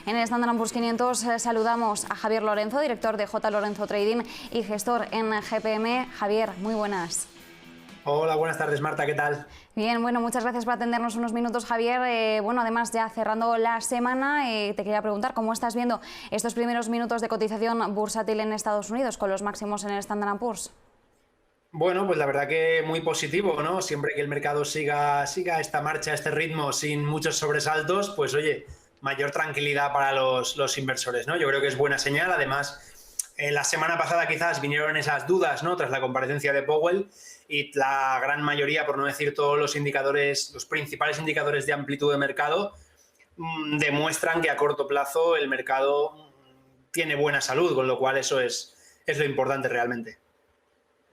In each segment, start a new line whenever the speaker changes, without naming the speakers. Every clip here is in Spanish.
En el Standard & Poor's 500 saludamos a Javier Lorenzo, director de J. Lorenzo Trading y gestor en GPM. Javier, muy buenas.
Hola, buenas tardes, Marta, ¿qué tal?
Bien, bueno, muchas gracias por atendernos unos minutos, Javier. Bueno, además, ya cerrando la semana, te quería preguntar cómo estás viendo estos primeros minutos de cotización bursátil en Estados Unidos con los máximos en el Standard & Poor's.
Bueno, pues la verdad que muy positivo, ¿no? Siempre que el mercado siga esta marcha, este ritmo, sin muchos sobresaltos, pues oye, mayor tranquilidad para los inversores, ¿no? Yo creo que es buena señal. Además, la semana pasada quizás vinieron esas dudas, ¿no? Tras la comparecencia de Powell, y la gran mayoría, por no decir todos los indicadores, los principales indicadores de amplitud de mercado, demuestran que a corto plazo el mercado tiene buena salud, con lo cual eso es lo importante realmente.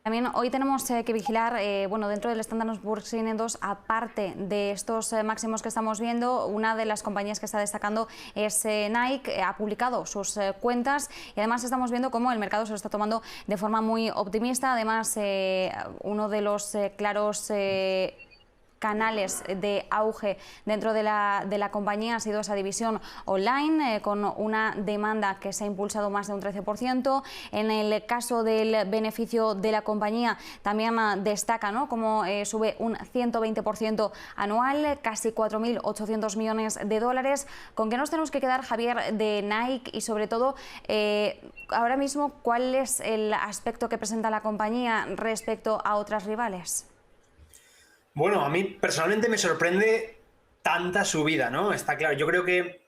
También hoy tenemos que vigilar, bueno, dentro del Standard & Poor's 500, aparte de estos máximos que estamos viendo, una de las compañías que está destacando es Nike. Ha publicado sus cuentas y además estamos viendo cómo el mercado se lo está tomando de forma muy optimista. Además, uno de los claros canales de auge dentro de la compañía ha sido esa división online, con una demanda que se ha impulsado más de un 13%. En el caso del beneficio de la compañía también destaca, ¿no?, como sube un 120% anual, casi 4.800 millones de dólares. ¿Con qué nos tenemos que quedar, Javier, de Nike? Y sobre todo, ahora mismo, ¿cuál es el aspecto que presenta la compañía respecto a otras rivales?
Bueno, a mí personalmente me sorprende tanta subida, ¿no? Está claro, yo creo que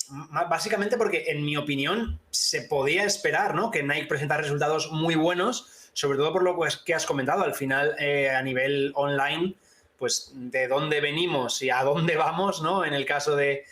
básicamente porque, en mi opinión, se podía esperar, ¿no?, que Nike presentara resultados muy buenos, sobre todo por lo que has comentado. Al final, a nivel online, pues de dónde venimos y a dónde vamos, ¿no? En el caso de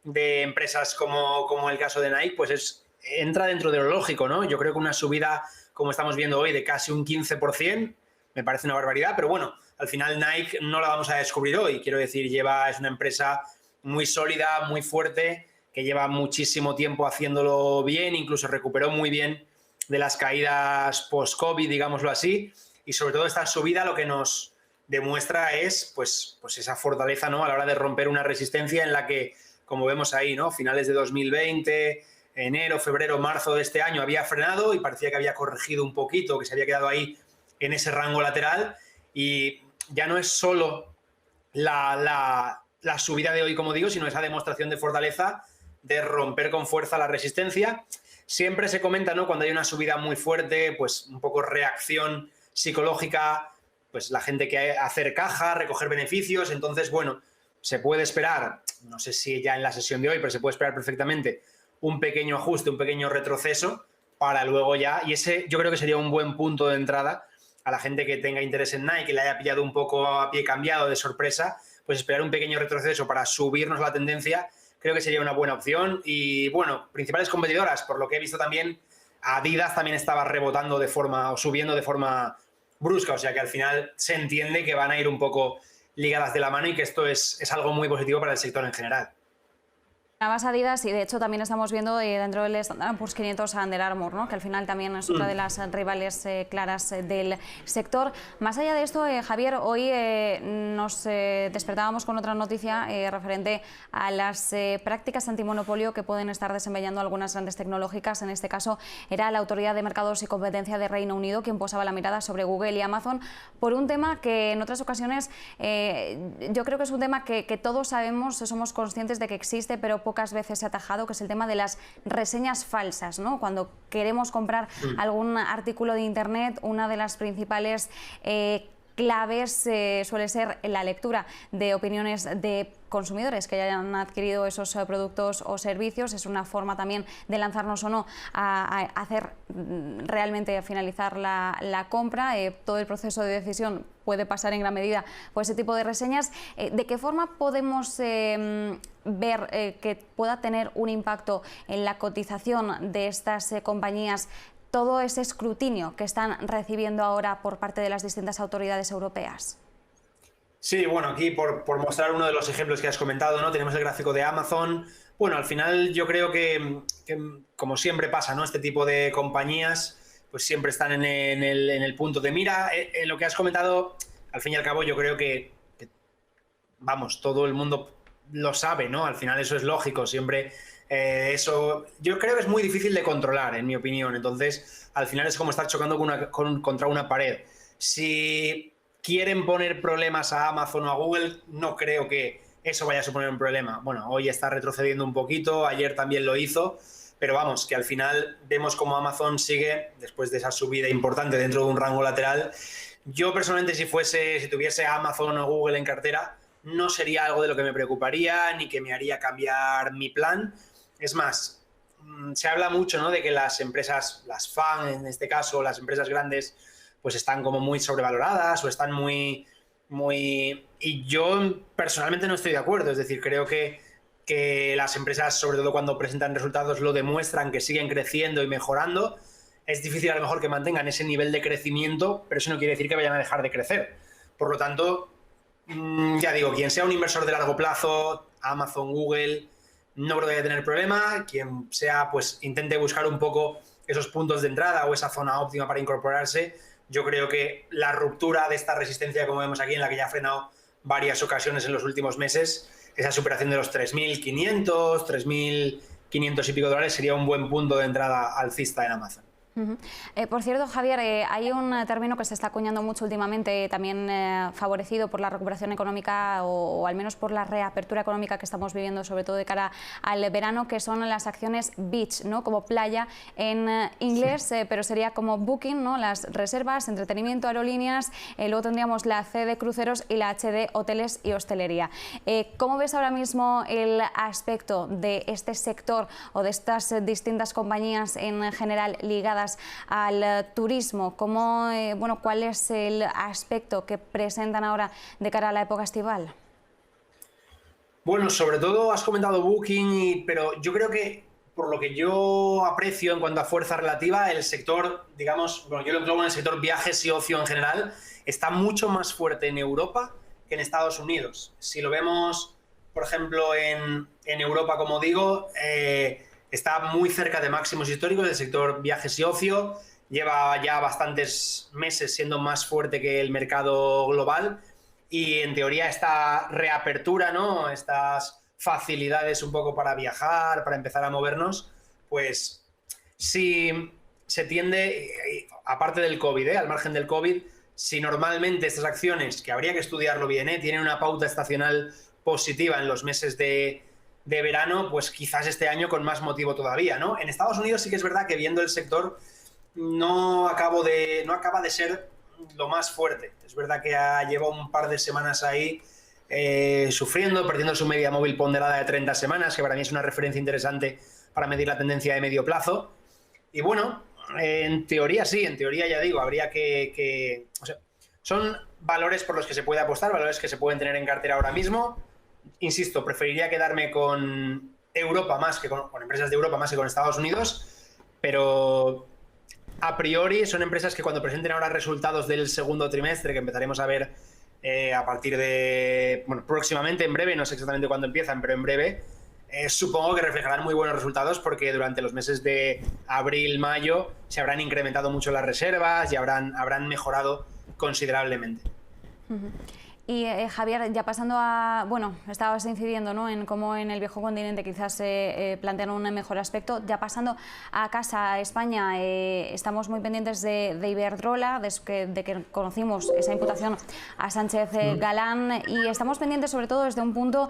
empresas como el caso de Nike, pues entra dentro de lo lógico, ¿no? Yo creo que una subida, como estamos viendo hoy, de casi un 15%, me parece una barbaridad, pero bueno, al final Nike no la vamos a descubrir hoy. Quiero decir, es una empresa muy sólida, muy fuerte, que lleva muchísimo tiempo haciéndolo bien, incluso recuperó muy bien de las caídas post-COVID, digámoslo así, y sobre todo esta subida lo que nos demuestra es pues esa fortaleza, ¿no?, a la hora de romper una resistencia en la que, como vemos ahí, ¿no?, finales de 2020, enero, febrero, marzo de este año había frenado y parecía que había corregido un poquito, que se había quedado ahí en ese rango lateral, y ya no es solo la subida de hoy, como digo, sino esa demostración de fortaleza, de romper con fuerza la resistencia. Siempre se comenta, ¿no?, cuando hay una subida muy fuerte, pues un poco reacción psicológica, pues la gente que hacer caja, recoger beneficios. Entonces, bueno, se puede esperar, no sé si ya en la sesión de hoy, pero se puede esperar perfectamente un pequeño ajuste, un pequeño retroceso, para luego ya, y ese yo creo que sería un buen punto de entrada a la gente que tenga interés en Nike, que le haya pillado un poco a pie cambiado de sorpresa, pues esperar un pequeño retroceso para subirnos la tendencia, creo que sería una buena opción. Y bueno, principales competidoras, por lo que he visto también, Adidas también estaba rebotando o subiendo de forma brusca, o sea que al final se entiende que van a ir un poco ligadas de la mano y que esto es algo muy positivo para el sector en general.
Más Adidas, y de hecho también estamos viendo dentro del Standard & Poor's 500 a Under Armour, ¿no?, que al final también es otra de las rivales claras del sector. Más allá de esto, Javier, hoy nos despertábamos con otra noticia referente a las prácticas antimonopolio que pueden estar desempeñando algunas grandes tecnológicas. En este caso era la Autoridad de Mercados y Competencia de Reino Unido quien posaba la mirada sobre Google y Amazon por un tema que en otras ocasiones yo creo que es un tema que todos sabemos, somos conscientes de que existe, pero pocas veces se ha atajado, que es el tema de las reseñas falsas, ¿no? Cuando queremos comprar algún artículo de Internet, una de las principales claves suele ser la lectura de opiniones de consumidores que ya hayan adquirido esos productos o servicios. Es una forma también de lanzarnos o no a hacer realmente finalizar la compra. Todo el proceso de decisión puede pasar en gran medida por ese tipo de reseñas. ¿De qué forma podemos ver que pueda tener un impacto en la cotización de estas compañías todo ese escrutinio que están recibiendo ahora por parte de las distintas autoridades europeas?
Sí, bueno, aquí por mostrar uno de los ejemplos que has comentado, ¿no?, tenemos el gráfico de Amazon. Bueno, al final yo creo que como siempre pasa, ¿no?, este tipo de compañías pues siempre están en el punto de mira. En lo que has comentado, al fin y al cabo, yo creo que vamos, todo el mundo lo sabe, ¿no? Al final eso es lógico. Siempre Eso yo creo que es muy difícil de controlar, en mi opinión. Entonces, al final es como estar chocando contra una pared. Si quieren poner problemas a Amazon o a Google, no creo que eso vaya a suponer un problema. Bueno, hoy está retrocediendo un poquito, ayer también lo hizo, pero vamos, que al final vemos cómo Amazon sigue, después de esa subida importante dentro de un rango lateral. Yo personalmente, si tuviese Amazon o Google en cartera, no sería algo de lo que me preocuparía ni que me haría cambiar mi plan. Es más, se habla mucho, ¿no?, de que las empresas, las FAANG en este caso, las empresas grandes, pues están como muy sobrevaloradas o están muy... Y yo personalmente no estoy de acuerdo. Es decir, creo que las empresas, sobre todo cuando presentan resultados, lo demuestran, que siguen creciendo y mejorando. Es difícil a lo mejor que mantengan ese nivel de crecimiento, pero eso no quiere decir que vayan a dejar de crecer. Por lo tanto, ya digo, quien sea un inversor de largo plazo, Amazon, Google, no creo que vaya a tener problema. Quien sea, pues intente buscar un poco esos puntos de entrada o esa zona óptima para incorporarse. Yo creo que la ruptura de esta resistencia, como vemos aquí, en la que ya ha frenado varias ocasiones en los últimos meses, esa superación de los 3.500, 3.500 y pico dólares sería un buen punto de entrada alcista en Amazon.
Por cierto, Javier, hay un término que se está acuñando mucho últimamente, también favorecido por la recuperación económica o al menos por la reapertura económica que estamos viviendo, sobre todo de cara al verano, que son las acciones beach, ¿no?, como playa en inglés, pero sería como booking, ¿no?, las reservas, entretenimiento, aerolíneas, luego tendríamos la C de cruceros y la H de hoteles y hostelería. ¿Cómo ves ahora mismo el aspecto de este sector o de estas distintas compañías en general ligadas al turismo? ¿Cuál es el aspecto que presentan ahora de cara a la época estival?
Bueno, sobre todo has comentado Booking, pero yo creo que, por lo que yo aprecio en cuanto a fuerza relativa, el sector, digamos, bueno, yo lo englobo en el sector viajes y ocio en general, está mucho más fuerte en Europa que en Estados Unidos. Si lo vemos, por ejemplo, en Europa, como digo, está muy cerca de máximos históricos del sector viajes y ocio, lleva ya bastantes meses siendo más fuerte que el mercado global y en teoría esta reapertura, ¿no?, estas facilidades un poco para viajar, para empezar a movernos, pues si se tiende, aparte del COVID, al margen del COVID, si normalmente estas acciones, que habría que estudiarlo bien, tienen una pauta estacional positiva en los meses de verano, pues quizás este año con más motivo todavía, ¿no? En Estados Unidos sí que es verdad que, viendo el sector, no acaba de ser lo más fuerte. Es verdad que lleva un par de semanas ahí sufriendo, perdiendo su media móvil ponderada de 30 semanas, que para mí es una referencia interesante para medir la tendencia de medio plazo. Y bueno, en teoría sí, en teoría, ya digo, habría o sea, son valores por los que se puede apostar, valores que se pueden tener en cartera ahora mismo. Insisto, preferiría quedarme con Europa más que con empresas de Europa más que con Estados Unidos, pero a priori son empresas que, cuando presenten ahora resultados del segundo trimestre, que empezaremos a ver a partir de, bueno, próximamente, en breve, no sé exactamente cuándo empiezan, pero en breve, supongo que reflejarán muy buenos resultados, porque durante los meses de abril, mayo, se habrán incrementado mucho las reservas y habrán mejorado considerablemente.
Y Javier, ya pasando a, bueno, estabas incidiendo, ¿no?, en cómo en el viejo continente quizás se plantean un mejor aspecto. Ya pasando a casa, a España, estamos muy pendientes de Iberdrola, de que conocimos esa imputación a Sánchez Galán, y estamos pendientes sobre todo desde un punto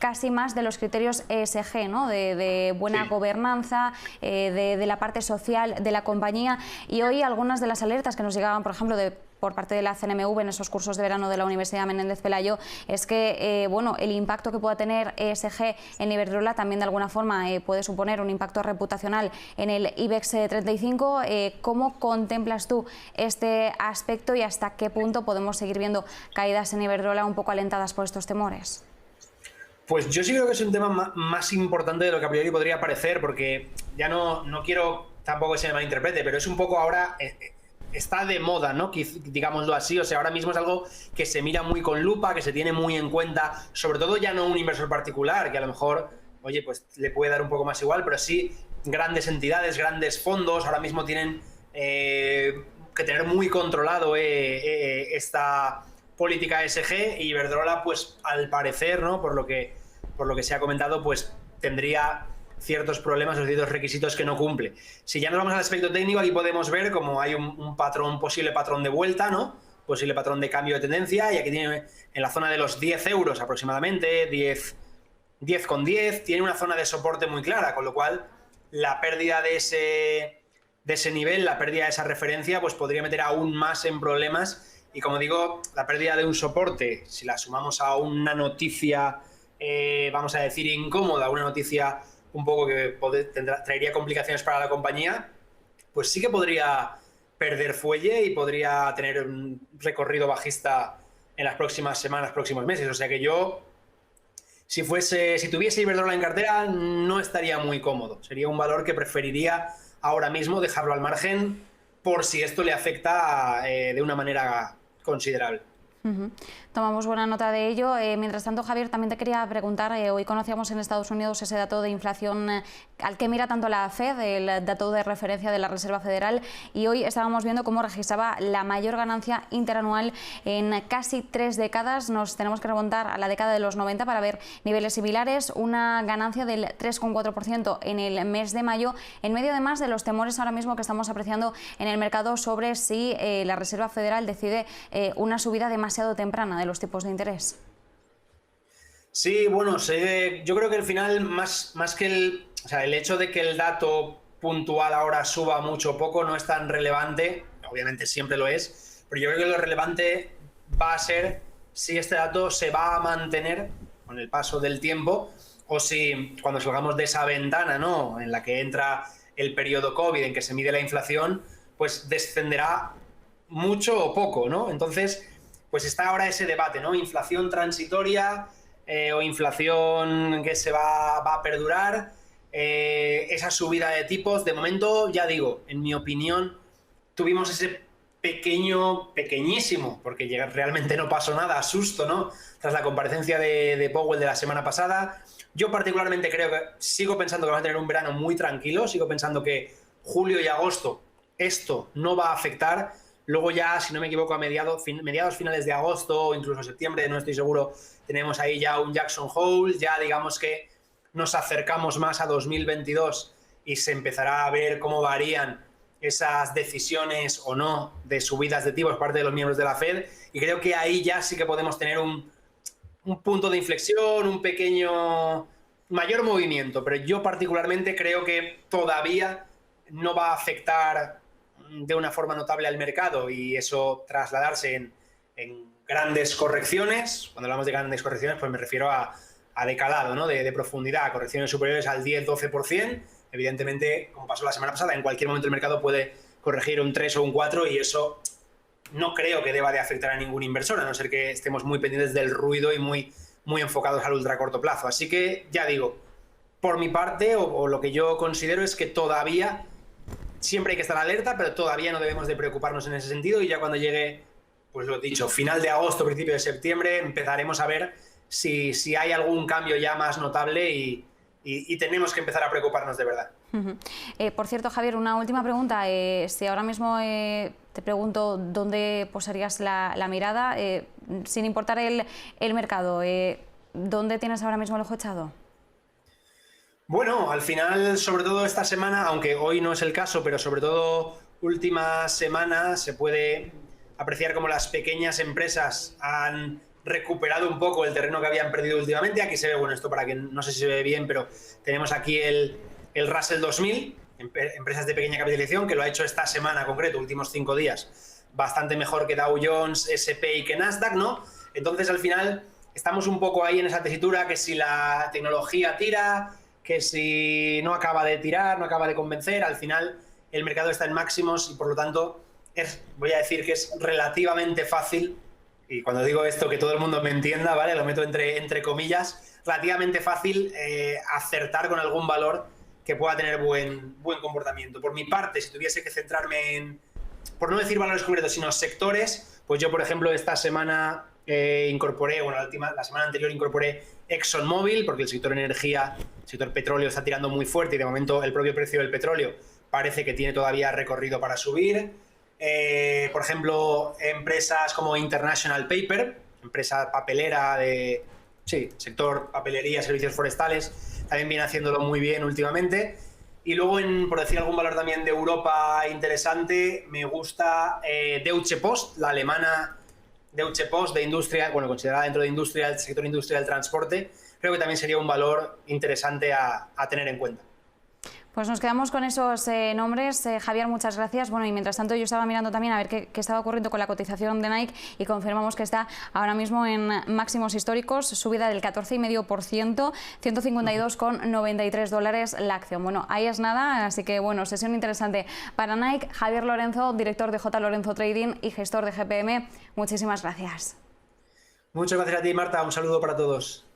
casi más de los criterios ESG, ¿no?, de buena gobernanza, de la parte social de la compañía. Y hoy algunas de las alertas que nos llegaban, por ejemplo, por parte de la CNMV en esos cursos de verano de la Universidad Menéndez Pelayo, es que el impacto que pueda tener ESG en Iberdrola también de alguna forma puede suponer un impacto reputacional en el IBEX 35. ¿Cómo contemplas tú este aspecto y hasta qué punto podemos seguir viendo caídas en Iberdrola un poco alentadas por estos temores?
Pues yo sí creo que es un tema más importante de lo que a priori podría parecer, porque ya no quiero tampoco que se me malinterprete, pero es un poco ahora... está de moda, ¿no?, digámoslo así. O sea, ahora mismo es algo que se mira muy con lupa, que se tiene muy en cuenta, sobre todo ya no un inversor particular, que a lo mejor, oye, pues le puede dar un poco más igual, pero sí grandes entidades, grandes fondos, ahora mismo tienen que tener muy controlado esta política ESG, y Iberdrola, pues al parecer, ¿no?, por lo que se ha comentado, pues tendría ciertos problemas o ciertos requisitos que no cumple. Si ya nos vamos al aspecto técnico, aquí podemos ver como hay un posible patrón de vuelta, ¿no? Posible patrón de cambio de tendencia, y aquí tiene en la zona de los 10 euros aproximadamente, 10,10, tiene una zona de soporte muy clara, con lo cual la pérdida de ese nivel, la pérdida de esa referencia, pues podría meter aún más en problemas. Y como digo, la pérdida de un soporte, si la sumamos a una noticia, vamos a decir, incómoda, una noticia un poco que traería complicaciones para la compañía, pues sí que podría perder fuelle y podría tener un recorrido bajista en las próximas semanas, próximos meses. O sea que yo, si tuviese Iberdrola en cartera, no estaría muy cómodo. Sería un valor que preferiría ahora mismo dejarlo al margen por si esto le afecta de una manera considerable.
Tomamos buena nota de ello. Mientras tanto, Javier, también te quería preguntar, hoy conocíamos en Estados Unidos ese dato de inflación al que mira tanto la Fed, el dato de referencia de la Reserva Federal, y hoy estábamos viendo cómo registraba la mayor ganancia interanual en casi 3 décadas. Nos tenemos que remontar a la década de los 90 para ver niveles similares, una ganancia del 3,4% en el mes de mayo, en medio además de los temores ahora mismo que estamos apreciando en el mercado sobre si la Reserva Federal decide una subida demasiado temprana de los tipos de interés.
Sí, bueno, yo creo que al final, más que el hecho de que el dato puntual ahora suba mucho o poco no es tan relevante, obviamente siempre lo es, pero yo creo que lo relevante va a ser si este dato se va a mantener con el paso del tiempo o si cuando salgamos de esa ventana, ¿no?, en la que entra el periodo COVID, en que se mide la inflación, pues descenderá mucho o poco, ¿no? Entonces, pues está ahora ese debate, ¿no? Inflación transitoria o inflación que se va a perdurar, esa subida de tipos. De momento, ya digo, en mi opinión, tuvimos ese pequeñísimo, porque realmente no pasó nada, susto, ¿no?, tras la comparecencia de Powell de la semana pasada. Yo particularmente sigo pensando que vamos a tener un verano muy tranquilo, sigo pensando que julio y agosto esto no va a afectar. Luego ya, si no me equivoco, a mediados finales de agosto o incluso septiembre, no estoy seguro, tenemos ahí ya un Jackson Hole, ya digamos que nos acercamos más a 2022 y se empezará a ver cómo varían esas decisiones o no de subidas de tipos por parte de los miembros de la Fed, y creo que ahí ya sí que podemos tener un punto de inflexión, un pequeño mayor movimiento, pero yo particularmente creo que todavía no va a afectar de una forma notable al mercado y eso trasladarse en grandes correcciones. Cuando hablamos de grandes correcciones, pues me refiero a decalado, ¿no?, de profundidad, correcciones superiores al 10-12%. Evidentemente, como pasó la semana pasada, en cualquier momento el mercado puede corregir un 3 o un 4 y eso no creo que deba de afectar a ningún inversor, a no ser que estemos muy pendientes del ruido y muy enfocados al ultra corto plazo. Así que, ya digo, por mi parte, o lo que yo considero es que todavía siempre hay que estar alerta, pero todavía no debemos de preocuparnos en ese sentido, y ya cuando llegue, pues lo dicho, final de agosto, principio de septiembre, empezaremos a ver si hay algún cambio ya más notable y tenemos que empezar a preocuparnos de verdad.
Por cierto, Javier, una última pregunta. Si ahora mismo te pregunto dónde posarías la mirada, sin importar el mercado, ¿dónde tienes ahora mismo el ojo echado?
Bueno, al final, sobre todo esta semana, aunque hoy no es el caso, pero sobre todo última semana, se puede apreciar cómo las pequeñas empresas han recuperado un poco el terreno que habían perdido últimamente. Aquí se ve, bueno, esto para que no sé si se ve bien, pero tenemos aquí el Russell 2000, empresas de pequeña capitalización, que lo ha hecho esta semana concreto, últimos 5 días, bastante mejor que Dow Jones, S&P y que Nasdaq, ¿no? Entonces, al final, estamos un poco ahí en esa tesitura que si la tecnología tira, que si no acaba de tirar, no acaba de convencer, al final el mercado está en máximos y por lo tanto voy a decir que es relativamente fácil, y cuando digo esto que todo el mundo me entienda, ¿vale?, lo meto entre comillas, relativamente fácil acertar con algún valor que pueda tener buen comportamiento. Por mi parte, si tuviese que centrarme en, por no decir valores concretos, sino sectores, pues yo, por ejemplo, esta semana incorporé, bueno, la semana anterior incorporé ExxonMobil, porque el sector energía, el sector petróleo está tirando muy fuerte y de momento el propio precio del petróleo parece que tiene todavía recorrido para subir. Por ejemplo, empresas como International Paper, empresa papelera de sí, sector papelería, servicios forestales, también viene haciéndolo muy bien últimamente. Y luego, por decir algún valor también de Europa interesante, me gusta Deutsche Post, la alemana Deutsche Post de industria, bueno, considerada dentro de industria, el sector industrial del transporte. Creo que también sería un valor interesante a tener en cuenta.
Pues nos quedamos con esos nombres. Javier, muchas gracias. Bueno, y mientras tanto yo estaba mirando también a ver qué estaba ocurriendo con la cotización de Nike y confirmamos que está ahora mismo en máximos históricos, subida del 14,5%, $152,93 la acción. Bueno, ahí es nada, así que bueno, sesión interesante para Nike. Javier Lorenzo, director de J. Lorenzo Trading y gestor de GPM, muchísimas gracias.
Muchas gracias a ti, Marta. Un saludo para todos.